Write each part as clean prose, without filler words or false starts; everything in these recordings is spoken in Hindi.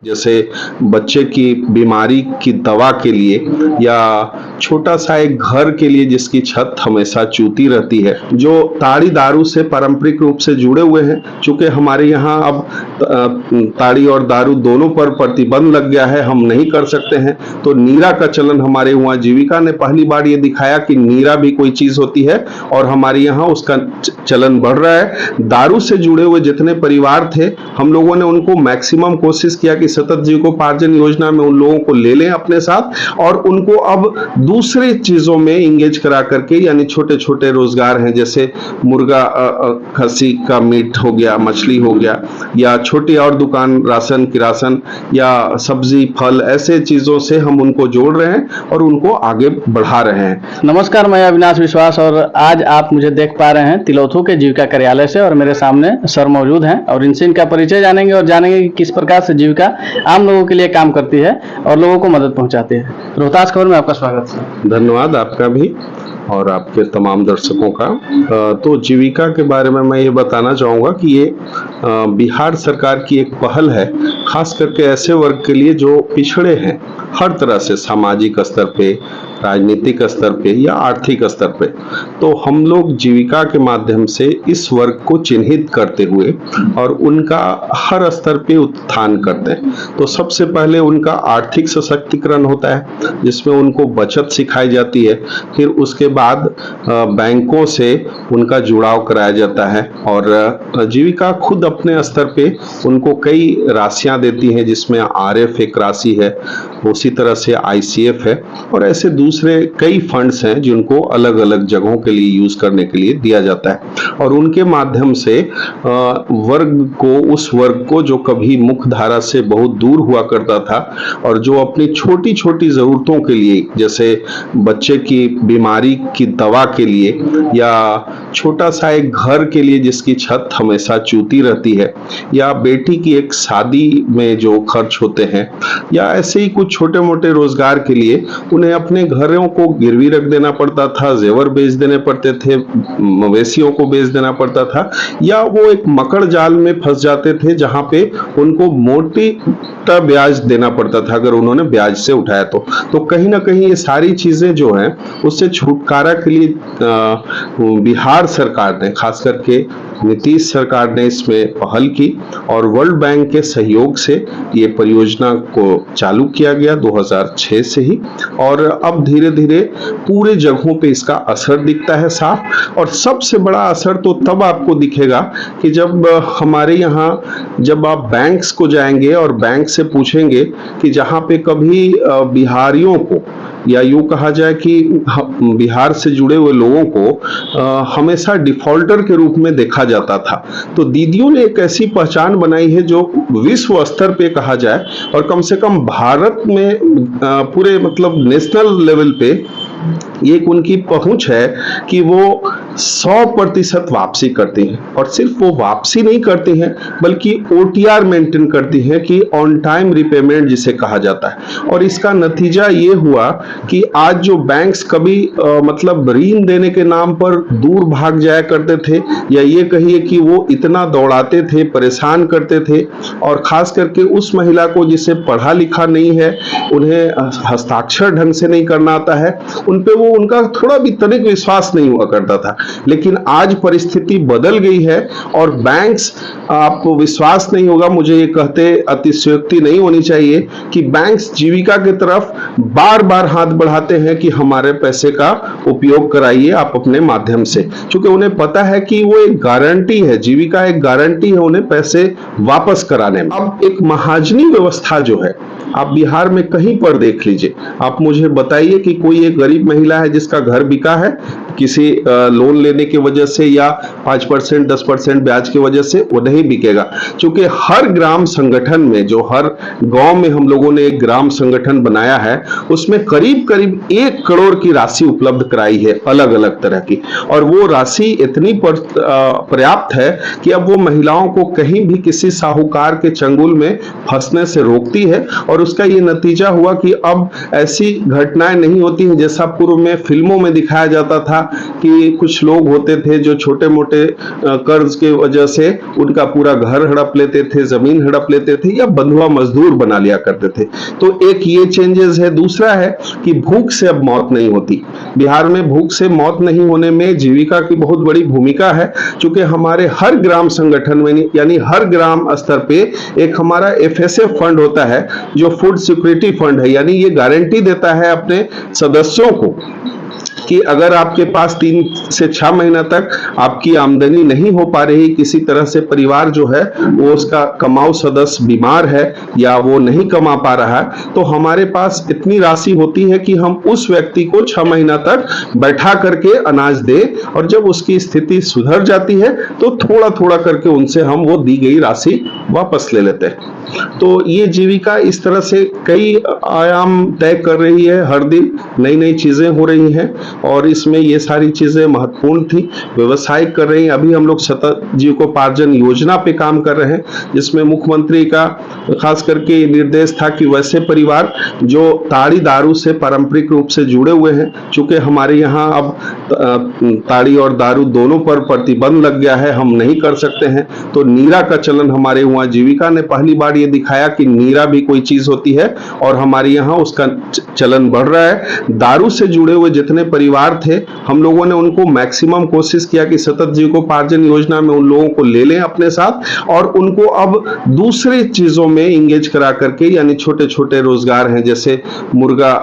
जैसे बच्चे की बीमारी की दवा के लिए या छोटा सा एक घर के लिए जिसकी छत हमेशा चूती रहती है, जो ताड़ी दारू से पारंपरिक रूप से जुड़े हुए हैं। चूंकि हमारे यहाँ अब ताड़ी और दारू दोनों पर प्रतिबंध लग गया है, हम नहीं कर सकते हैं, तो नीरा का चलन हमारे वहाँ जीविका ने पहली बार ये दिखाया कि नीरा भी कोई चीज होती है और हमारे यहाँ उसका चलन बढ़ रहा है। दारू से जुड़े हुए जितने परिवार थे, हम लोगों ने उनको मैक्सिमम कोशिश किया कि सतत जीविकोपार्जन योजना में उन लोगों को ले लें अपने साथ और उनको अब दूसरे चीजों में इंगेज करा करके, यानी छोटे छोटे रोजगार हैं जैसे मुर्गा खस्सी का मीट हो गया, मछली हो गया, या छोटी और दुकान राशन किरासन या सब्जी फल, ऐसे चीजों से हम उनको जोड़ रहे हैं और उनको आगे बढ़ा रहे हैं। नमस्कार, मैं अविनाश विश्वास और आज आप मुझे देख पा रहे हैं तिलोथू के जीविका कार्यालय से और मेरे सामने सर मौजूद हैं और इनसे इनका परिचय जानेंगे और जानेंगे कि किस प्रकार से जीविका आम लोगों के लिए काम करती है और लोगों को मदद पहुंचाती है। रोहतास खबर में आपका स्वागत है। धन्यवाद आपका भी और आपके तमाम दर्शकों का। तो जीविका के बारे में मैं ये बताना चाहूँगा कि ये बिहार सरकार की एक पहल है, खास करके ऐसे वर्ग के लिए जो पिछड़े हैं हर तरह से, सामाजिक स्तर पे, राजनीतिक स्तर पे या आर्थिक स्तर पे। तो हम लोग जीविका के माध्यम से इस वर्ग को चिन्हित करते हुए और उनका हर स्तर पे उत्थान करते हैं। तो सबसे पहले उनका आर्थिक सशक्तिकरण होता है, जिसमें उनको बचत सिखाई जाती है। फिर उसके बाद बैंकों से उनका जुड़ाव कराया जाता है और जीविका खुद अपने स्तर पे उनको कई राशियां देती है, जिसमें आरएफ एक राशि है, उसी तरह से आईसीएफ है और ऐसे दूसरे कई फंड्स हैं जिनको अलग अलग जगहों के लिए यूज करने के लिए दिया जाता है। और उनके माध्यम से उस वर्ग को जो कभी मुख्य धारा से बहुत दूर हुआ करता था और जो अपनी छोटी छोटी जरूरतों के लिए, जैसे बच्चे की बीमारी की दवा के लिए या छोटा सा एक घर के लिए जिसकी छत हमेशा चूती रहती है, या बेटी की एक शादी में जो खर्च होते हैं, या ऐसे ही कुछ छोटे मोटे रोजगार के लिए उन्हें अपने घरों को गिरवी रख देना पड़ता था, जेवर बेच देने पड़ते थे, मवेशियों को बेच देना पड़ता था, या वो एक मकड़ जाल में फंस जाते थे जहां पे उनको मोटी ब्याज देना पड़ता था अगर उन्होंने ब्याज से उठाया तो कहीं ना कहीं ये सारी चीजें जो हैं उससे छुटकारा के लिए बिहार सरकार ने, खास करके नीतीश सरकार ने इसमें पहल की और वर्ल्ड बैंक के सहयोग से ये परियोजना को चालू किया गया 2006 से ही। और अब धीरे धीरे पूरे जगहों पे इसका असर दिखता है साफ। और सबसे बड़ा असर तो तब आपको दिखेगा कि जब हमारे यहाँ जब आप बैंक्स को जाएंगे और बैंक से पूछेंगे कि जहाँ पे कभी बिहारियों को, या यूं कहा जाए कि बिहार से जुड़े हुए लोगों को हमेशा डिफॉल्टर के रूप में देखा जाता था, तो दीदियों ने एक ऐसी पहचान बनाई है जो विश्व स्तर पे कहा जाए और कम से कम भारत में पूरे मतलब नेशनल लेवल पे एक उनकी पहुंच है कि वो 100% वापसी करती हैं। और सिर्फ वो वापसी नहीं करती हैं बल्कि ओटीआर मेंटेन करती हैं कि ऑन टाइम रिपेमेंट जिसे कहा जाता है। और इसका नतीजा ये हुआ कि आज जो बैंक्स कभी मतलब ऋण देने के नाम पर दूर भाग जाया करते थे, या ये कहिए कि वो इतना दौड़ाते थे, परेशान करते थे, और खास करके उस महिला को जिसे पढ़ा लिखा नहीं है, उन्हें हस्ताक्षर ढंग से नहीं करना आता है, उन पे वो उनका थोड़ा भी तनिक विश्वास नहीं हुआ करता था। लेकिन आज परिस्थिति बदल गई है और बैंक्स, आपको विश्वास नहीं होगा, मुझे ये कहते अतिशयोक्ति नहीं होनी चाहिए कि बैंक्स जीविका की तरफ बार बार हाथ बढ़ाते हैं कि हमारे पैसे का उपयोग कराइए आप अपने माध्यम से, क्योंकि उन्हें पता है कि वो एक गारंटी है, जीविका एक गारंटी है उन्हें पैसे वापस कराने में। अब एक महाजनी व्यवस्था जो है आप बिहार में कहीं पर देख लीजिए, आप मुझे बताइए कि कोई एक गरीब महिला है जिसका घर बिका है किसी लोन लेने की वजह से या 5% 10% ब्याज की वजह से, वो नहीं बिकेगा। क्योंकि हर ग्राम संगठन में, जो हर गांव में हम लोगों ने एक ग्राम संगठन बनाया है, उसमें करीब करीब 1 करोड़ की राशि उपलब्ध कराई है अलग अलग तरह की, और वो राशि इतनी पर्याप्त है कि अब वो महिलाओं को कहीं भी किसी साहूकार के चंगुल में फंसने से रोकती है। और उसका ये नतीजा हुआ कि अब ऐसी घटनाएं नहीं होती हैं जैसा पूर्व में फिल्मों में दिखाया जाता था कि कुछ लोग होते थे जो छोटे मोटे कर्ज के वजह से उनका पूरा घर हड़प लेते थे, जमीन हड़प लेते थे या बंधुआ मजदूर बना लिया करते थे। तो एक ये चेंजेस है। दूसरा है कि भूख से अब मौत नहीं होती। बिहार में भूख से मौत नहीं होने में जीविका की बहुत बड़ी भूमिका है, क्योंकि हमारे हर ग्राम संगठन में यानी हर ग्राम स्तर पे एक हमारा FSF फंड होता है जो फूड सिक्योरिटी फंड है, यानी ये गारंटी देता है अपने सदस्यों को कि अगर आपके पास 3 से 6 महीना तक आपकी आमदनी नहीं हो पा रही, किसी तरह से परिवार जो है वो उसका कमाऊ सदस्य बीमार है या वो नहीं कमा पा रहा है, तो हमारे पास इतनी राशि होती है कि हम उस व्यक्ति को 6 महीना तक बैठा करके अनाज दे, और जब उसकी स्थिति सुधर जाती है तो थोड़ा थोड़ा करके उनसे हम वो दी गई राशि वापस ले लेते हैं। तो ये जीविका इस तरह से कई आयाम तय कर रही है। हर दिन नई नई चीजें हो रही हैं और इसमें ये सारी चीजें महत्वपूर्ण थी। व्यवसाय कर रही हैं। अभी हम लोग सतत जीविकोपार्जन योजना पे काम कर रहे हैं, जिसमें मुख्यमंत्री का खास करके निर्देश था कि वैसे परिवार जो ताड़ी दारू से पारंपरिक रूप से जुड़े हुए हैं, चूंकि हमारे यहाँ अब ताड़ी और दारू दोनों पर प्रतिबंध लग गया है, हम नहीं कर सकते हैं, तो नीरा का चलन हमारे वहाँ जीविका ने पहली बार ये दिखाया कि नीरा भी कोई चीज होती है और हमारे यहाँ उसका चलन बढ़ रहा है। दारू से जुड़े हुए जितने परिवार थे, हम लोगों ने उनको मैक्सिमम कोशिश किया कि सतत जीविकोपार्जन योजना में उन लोगों को ले लें अपने साथ और उनको अब दूसरे चीजों में इंगेज करा करके, यानी छोटे छोटे रोजगार हैं जैसे मुर्गा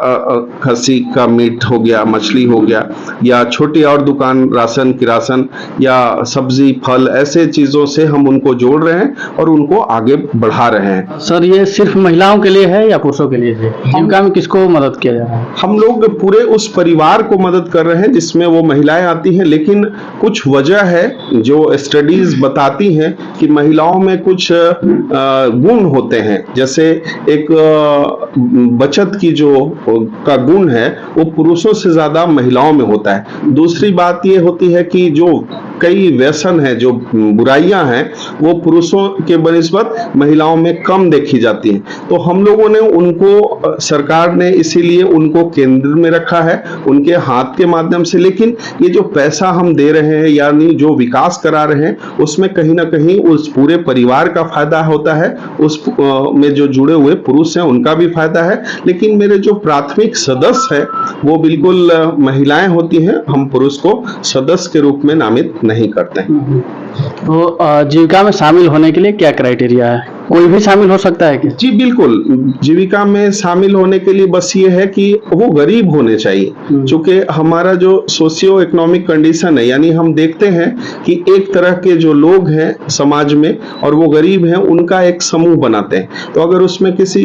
खस्सी का मीट हो गया, मछली हो गया, या छोटी और दुकान राशन किरासन या सब्जी फल, ऐसे चीजों से हम उनको जोड़ रहे हैं और उनको आगे बढ़ा रहे हैं। सर, ये सिर्फ महिलाओं के लिए है या पुरुषों के लिए है? जीविका में किसको मदद किया जा रहा है? हम लोग पूरे उस परिवार को मदद कर रहे हैं जिसमें वो महिलाएं आती हैं, लेकिन कुछ वजह है जो स्टडीज बताती हैं कि महिलाओं में कुछ गुण होते हैं। जैसे एक बचत की जो का गुण है वो पुरुषों से ज्यादा महिलाओं में होता है। दूसरी बात ये होती है कि जो कई व्यसन है, जो बुराइयां हैं, वो पुरुषों के बनिस्बत महिलाओं में कम देखी जाती हैं। तो हम लोगों ने उनको, सरकार ने इसीलिए उनको केंद्र में रखा है उनके हाथ के माध्यम से। लेकिन ये जो पैसा हम दे रहे हैं यानी जो विकास करा रहे हैं, उसमें कहीं ना कहीं उस पूरे परिवार का फायदा होता है, उस में जो जुड़े हुए पुरुष हैं उनका भी फायदा है। लेकिन मेरे जो प्राथमिक सदस्य है वो बिल्कुल महिलाएं होती हैं, हम पुरुष को सदस्य के रूप में नामित नहीं करते हैं। तो जीविका में शामिल होने के लिए क्या क्राइटेरिया है? कोई भी शामिल हो सकता है क्या? जी बिल्कुल, जीविका में शामिल होने के लिए बस ये है कि वो गरीब होने चाहिए। क्योंकि हमारा जो सोशियो इकोनॉमिक कंडीशन है, यानी हम देखते हैं कि एक तरह के जो लोग हैं समाज में और वो गरीब हैं, उनका एक समूह बनाते हैं। तो अगर उसमें किसी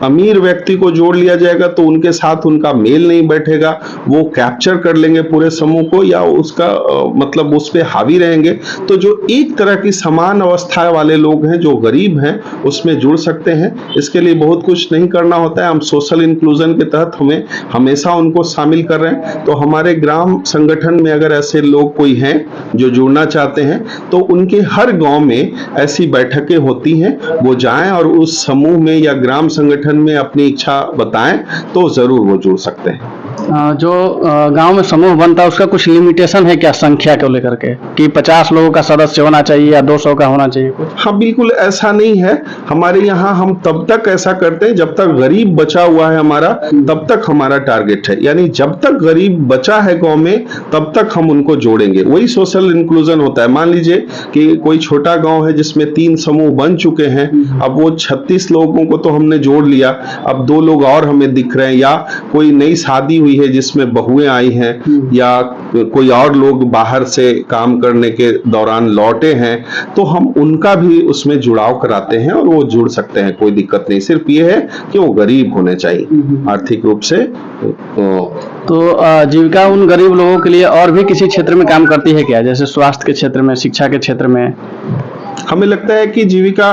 अमीर व्यक्ति को जोड़ लिया जाएगा तो उनके साथ उनका मेल नहीं बैठेगा, वो कैप्चर कर लेंगे पूरे समूह को या उसका मतलब उस पर हावी रहेंगे। तो जो एक तरह की समान अवस्था वाले लोग हैं जो गरीब हैं उसमें जुड़ सकते हैं। इसके लिए बहुत कुछ नहीं करना होता है। हम सोशल इंक्लूजन के तहत हमें हमेशा उनको शामिल कर रहे हैं। तो हमारे ग्राम संगठन में अगर ऐसे लोग कोई हैं जो जुड़ना चाहते हैं तो उनके हर गांव में ऐसी बैठकें होती हैं, वो जाएं और उस समूह में या ग्राम संगठन में अपनी इच्छा बताएं तो जरूर वो जुड़ सकते हैं। जो गांव में समूह बनता है उसका कुछ लिमिटेशन है क्या, संख्या को लेकर के, कि 50 लोगों का सदस्य होना चाहिए या 200 का होना चाहिए कुछ? हाँ बिल्कुल ऐसा नहीं है। हमारे यहाँ हम तब तक ऐसा करते हैं जब तक गरीब बचा हुआ है हमारा, तब तक हमारा टारगेट है। यानी जब तक गरीब बचा है गांव में तब तक हम उनको जोड़ेंगे, वही सोशल इंक्लूजन होता है। मान लीजिए कि कोई छोटा गांव है जिसमें 3 समूह बन चुके हैं, अब वो 36 लोगों को तो हमने जोड़ लिया, अब 2 लोग और हमें दिख रहे हैं, या कोई नई शादी हुई है जिसमें बहुएं आई हैं, या कोई और लोग बाहर से काम करने के दौरान लौटे हैं, तो हम उनका भी उसमें जुड़ाव कराते हैं और वो जुड़ सकते हैं, कोई दिक्कत नहीं। सिर्फ ये है कि वो गरीब होने चाहिए आर्थिक रूप से। तो जीविका उन गरीब लोगों के लिए और भी किसी क्षेत्र में काम करती है क्या, जैसे स्वास्थ्य के क्षेत्र में, शिक्षा के क्षेत्र में? हमें लगता है कि जीविका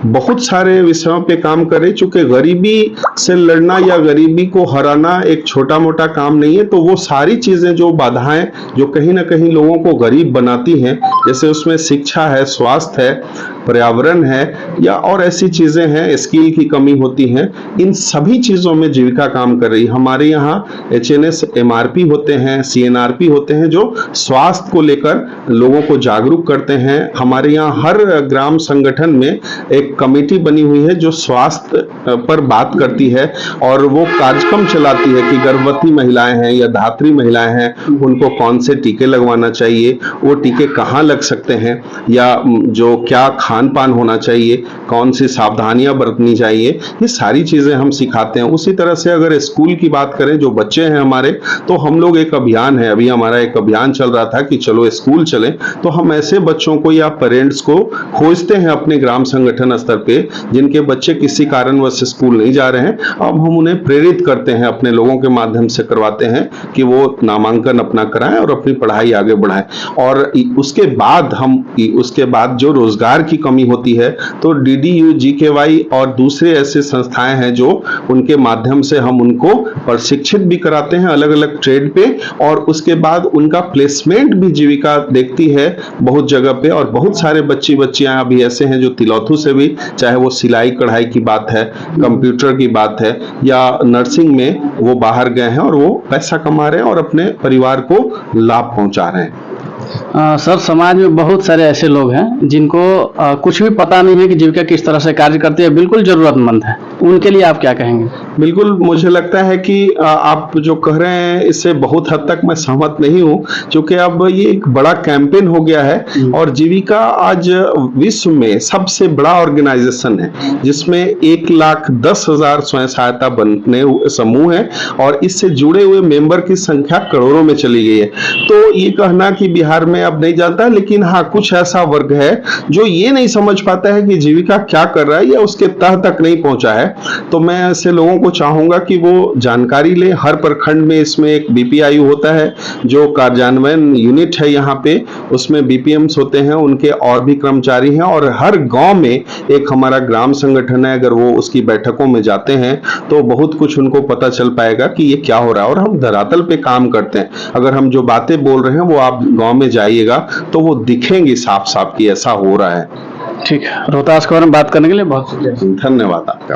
बहुत सारे विषयों पे काम करे। चूंकि गरीबी से लड़ना या गरीबी को हराना एक छोटा मोटा काम नहीं है, तो वो सारी चीजें जो बाधाएं जो कहीं ना कहीं लोगों को गरीब बनाती हैं, जैसे उसमें शिक्षा है, स्वास्थ्य है, पर्यावरण है या और ऐसी चीजें हैं, स्किल की कमी होती है, इन सभी चीजों में जीविका काम कर रही है। हमारे यहाँ HNS MRP होते हैं, CNRP होते हैं जो स्वास्थ्य को लेकर लोगों को जागरूक करते हैं। हमारे यहाँ हर ग्राम संगठन में एक कमेटी बनी हुई है जो स्वास्थ्य पर बात करती है और वो कार्यक्रम चलाती है कि गर्भवती महिलाएं हैं या धात्री महिलाएं हैं, उनको कौन से टीके लगवाना चाहिए, वो टीके कहाँ लग सकते हैं, या जो क्या खान पान होना चाहिए, कौन सी सावधानियां बरतनी चाहिए, ये सारी चीजें हम सिखाते हैं। उसी तरह से अगर स्कूल की बात करें, जो बच्चे हैं हमारे, तो हम लोग एक अभियान है, अभी हमारा एक अभियान चल रहा था कि चलो स्कूल चलें, तो हम ऐसे बच्चों को या पेरेंट्स को खोजते हैं अपने ग्राम संगठन स्तर पे जिनके बच्चे किसी कारणवश स्कूल नहीं जा रहे हैं। अब हम उन्हें प्रेरित करते हैं, अपने लोगों के माध्यम से करवाते हैं कि वो नामांकन अपना कराएं और अपनी पढ़ाई आगे बढ़ाएं। और उसके बाद जो रोजगार की कमी होती है तो DDU GKY और दूसरे ऐसे संस्थाएं हैं जो उनके माध्यम से हम उनको प्रशिक्षित भी कराते हैं अलग अलग ट्रेड पे, और उसके बाद उनका प्लेसमेंट भी जीविका देखती है बहुत जगह पे। और बहुत सारे बच्चियां अभी ऐसे हैं जो तिलौथू से भी, चाहे वो सिलाई कढ़ाई की बात है, कंप्यूटर की बात है या नर्सिंग में, वो बाहर गए हैं और वो पैसा कमा रहे हैं और अपने परिवार को लाभ पहुंचा रहे हैं। सर, समाज में बहुत सारे ऐसे लोग हैं जिनको कुछ भी पता नहीं है कि जीविका किस तरह से कार्य करती है, बिल्कुल जरूरतमंद है, उनके लिए आप क्या कहेंगे? बिल्कुल, मुझे लगता है कि आप जो कह रहे हैं इससे बहुत हद तक मैं सहमत नहीं हूं, क्योंकि अब ये एक बड़ा कैंपेन हो गया है और जीविका आज विश्व में सबसे बड़ा ऑर्गेनाइजेशन है जिसमें 1,10,000 स्वयं सहायता बनने समूह है और इससे जुड़े हुए मेंबर की संख्या करोड़ों में चली गई है। तो ये कहना कि बिहार में अब नहीं जानता, लेकिन हाँ, कुछ ऐसा वर्ग है जो ये नहीं समझ पाता है कि जीविका क्या कर रहा है या उसके तह तक नहीं पहुंचा है। तो मैं ऐसे लोगों को चाहूंगा कि वो जानकारी ले। हर प्रखंड में इसमें एक BPIU होता है जो कार्यान्वयन यूनिट है यहाँ पे, उसमें BPMs होते हैं, उनके और भी कर्मचारी हैं, और हर गांव में एक हमारा ग्राम संगठन है। अगर वो उसकी बैठकों में जाते हैं तो बहुत कुछ उनको पता चल पाएगा कि ये क्या हो रहा है, और हम धरातल पे काम करते हैं। अगर हम जो बातें बोल रहे हैं वो आप गांव में जाइएगा तो वो दिखेंगी साफ साफ कि ऐसा हो रहा है। ठीक है, रोहतास खबर में बात करने के लिए बहुत धन्यवाद आपका।